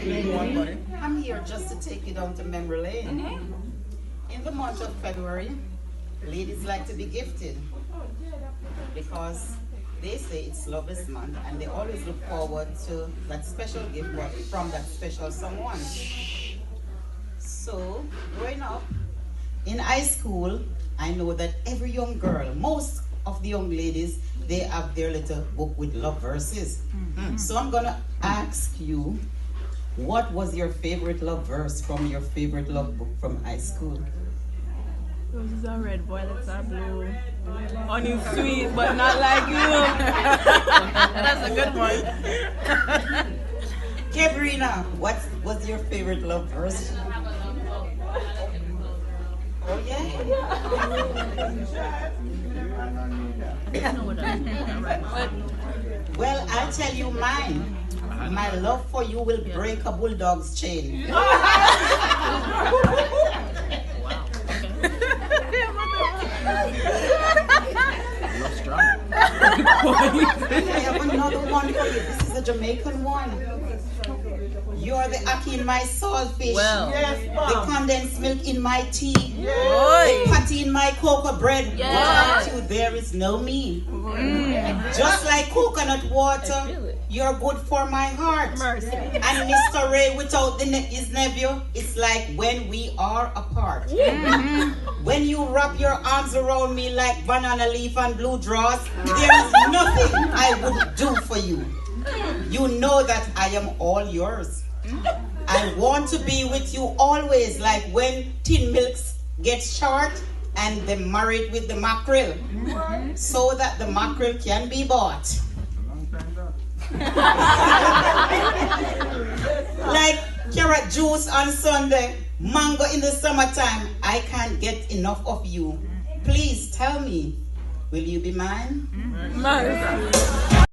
I'm here just to take you down to memory lane. In the month of February, ladies like to be gifted because they say it's Lovers Month and they always look forward to that special gift from that special someone. So, growing up in high school, I know that every young girl, most of the young ladies, they have their little book with love verses. So I'm gonna ask you, what was your favorite love verse from your favorite love book from high school? Roses are red, violets are blue. Honey's sweet, but not like you. That's a good one. Gabriela, what was your favorite love verse? Oh yeah? Well, I'll tell you mine. My love for you will break a bulldog's chain. I have another one for you. This is a Jamaican one. You're the ackee in my saltfish. Well. Yes, the condensed milk in my tea. Yes. The patty in my cocoa bread. Yes. Without you, there is no me. Just like coconut water, you're good for my heart. Mercy. And Mr. Ray, without his nephew, it's like when we are apart. When you wrap your arms around me like banana leaf and blue draws, there is nothing I would do for you. You know that I am all yours. I want to be with you always, like when tin milks get short and they marry it with the mackerel, so that the mackerel can be bought. Like carrot juice on Sunday, mango in the summertime. I can't get enough of you. Please tell me, will you be mine? Mercy.